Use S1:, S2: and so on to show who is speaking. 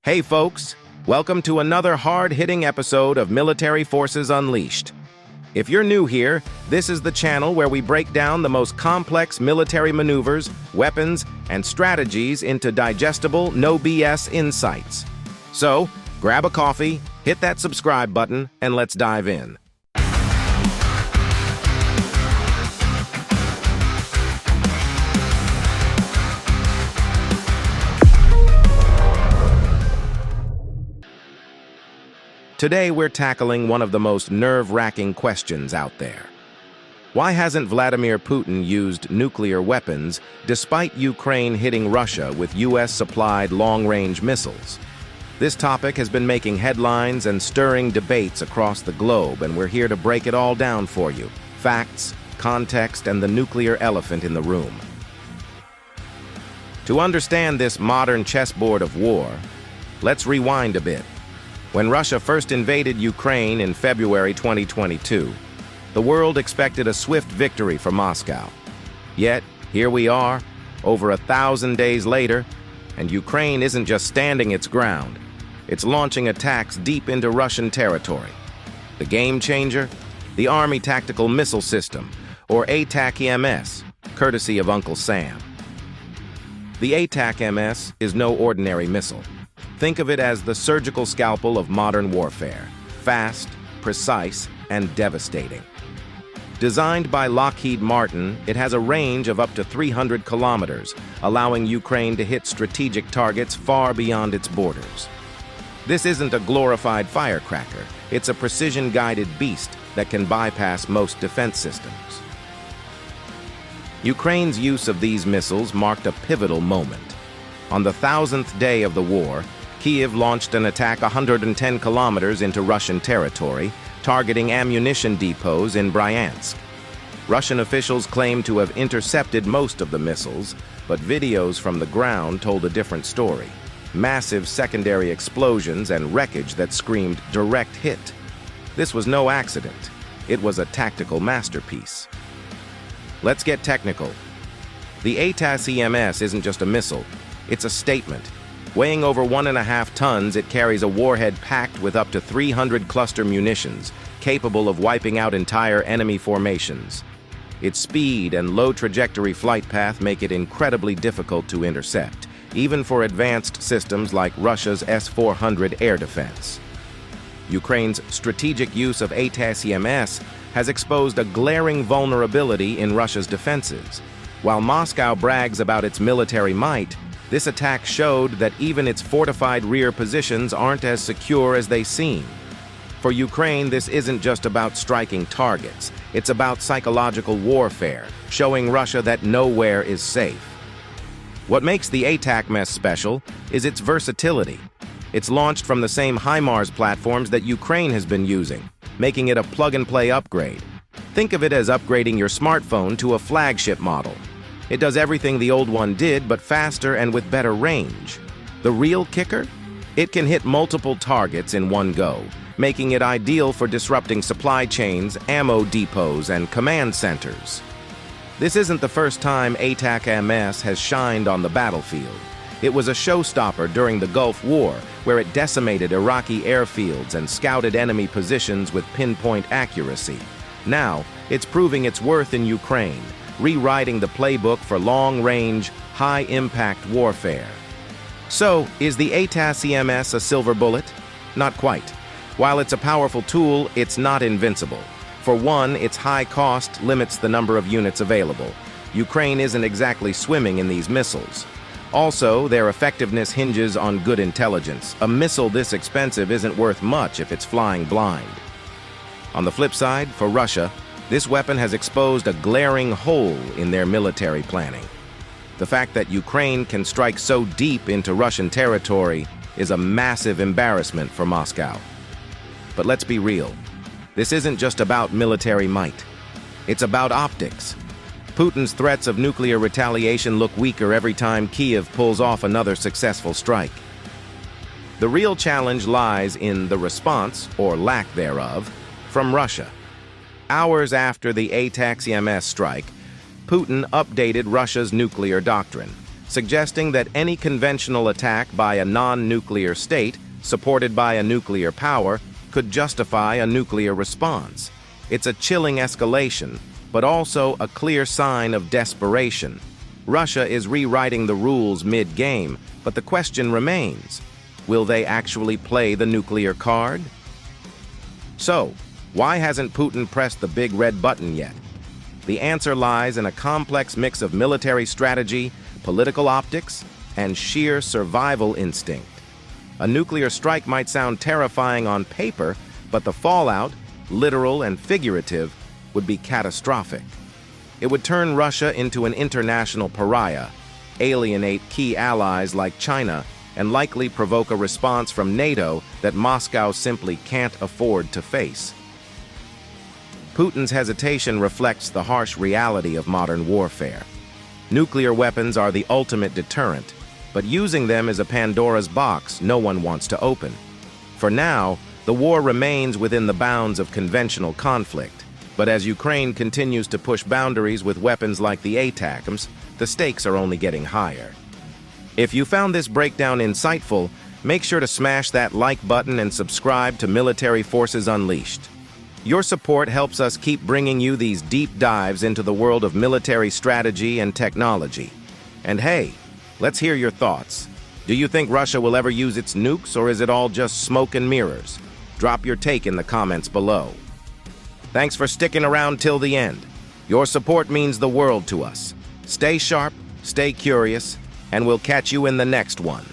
S1: Hey folks, welcome to another hard-hitting episode of Military Forces Unleashed. If you're new here, this is the channel where we break down the most complex military maneuvers, weapons, and strategies into digestible, no BS insights. So, grab a coffee, hit that subscribe button, and let's dive in. Today we're tackling one of the most nerve-wracking questions out there. Why hasn't Vladimir Putin used nuclear weapons despite Ukraine hitting Russia with US-supplied long-range missiles? This topic has been making headlines and stirring debates across the globe, and we're here to break it all down for you. Facts, context, and the nuclear elephant in the room. To understand this modern chessboard of war, let's rewind a bit. When Russia first invaded Ukraine in February 2022, the world expected a swift victory for Moscow. Yet, here we are, over 1,000 days later, and Ukraine isn't just standing its ground. It's launching attacks deep into Russian territory. The game changer? The Army Tactical Missile System, or ATACMS, courtesy of Uncle Sam. The ATACMS is no ordinary missile. Think of it as the surgical scalpel of modern warfare, fast, precise, and devastating. Designed by Lockheed Martin, it has a range of up to 300 kilometers, allowing Ukraine to hit strategic targets far beyond its borders. This isn't a glorified firecracker, it's a precision-guided beast that can bypass most defense systems. Ukraine's use of these missiles marked a pivotal moment. On the 1,000th day of the war, Kyiv launched an attack 110 kilometers into Russian territory, targeting ammunition depots in Bryansk. Russian officials claimed to have intercepted most of the missiles, but videos from the ground told a different story. Massive secondary explosions and wreckage that screamed direct hit. This was no accident. It was a tactical masterpiece. Let's get technical. The ATACMS isn't just a missile, it's a statement. Weighing over 1.5 tons, it carries a warhead packed with up to 300 cluster munitions, capable of wiping out entire enemy formations. Its speed and low trajectory flight path make it incredibly difficult to intercept, even for advanced systems like Russia's S-400 air defense. Ukraine's strategic use of ATACMS has exposed a glaring vulnerability in Russia's defenses. While Moscow brags about its military might, this attack showed that even its fortified rear positions aren't as secure as they seem. For Ukraine, this isn't just about striking targets. It's about psychological warfare, showing Russia that nowhere is safe. What makes the ATACMS special is its versatility. It's launched from the same HIMARS platforms that Ukraine has been using, making it a plug-and-play upgrade. Think of it as upgrading your smartphone to a flagship model. It does everything the old one did, but faster and with better range. The real kicker? It can hit multiple targets in one go, making it ideal for disrupting supply chains, ammo depots, and command centers. This isn't the first time ATACMS has shined on the battlefield. It was a showstopper during the Gulf War, where it decimated Iraqi airfields and scouted enemy positions with pinpoint accuracy. Now, it's proving its worth in Ukraine, rewriting the playbook for long-range, high-impact warfare. So, is the ATACMS a silver bullet? Not quite. While it's a powerful tool, it's not invincible. For one, its high cost limits the number of units available. Ukraine isn't exactly swimming in these missiles. Also, their effectiveness hinges on good intelligence. A missile this expensive isn't worth much if it's flying blind. On the flip side, for Russia, this weapon has exposed a glaring hole in their military planning. The fact that Ukraine can strike so deep into Russian territory is a massive embarrassment for Moscow. But let's be real. This isn't just about military might. It's about optics. Putin's threats of nuclear retaliation look weaker every time Kyiv pulls off another successful strike. The real challenge lies in the response, or lack thereof, from Russia. Hours after the ATACMS strike, Putin updated Russia's nuclear doctrine. suggesting that any conventional attack by a non-nuclear state, supported by a nuclear power, could justify a nuclear response. It's a chilling escalation, but also a clear sign of desperation. Russia is rewriting the rules mid-game, but the question remains, will they actually play the nuclear card? So, why hasn't Putin pressed the big red button yet? The answer lies in a complex mix of military strategy, political optics, and sheer survival instinct. A nuclear strike might sound terrifying on paper, but the fallout, literal and figurative, would be catastrophic. It would turn Russia into an international pariah, alienate key allies like China, and likely provoke a response from NATO that Moscow simply can't afford to face. Putin's hesitation reflects the harsh reality of modern warfare. Nuclear weapons are the ultimate deterrent, but using them is a Pandora's box no one wants to open. For now, the war remains within the bounds of conventional conflict, but as Ukraine continues to push boundaries with weapons like the ATACMS, the stakes are only getting higher. If you found this breakdown insightful, make sure to smash that like button and subscribe to Military Forces Unleashed. Your support helps us keep bringing you these deep dives into the world of military strategy and technology. And hey, let's hear your thoughts. Do you think Russia will ever use its nukes, or is it all just smoke and mirrors? Drop your take in the comments below. Thanks for sticking around till the end. Your support means the world to us. Stay sharp, stay curious, and we'll catch you in the next one.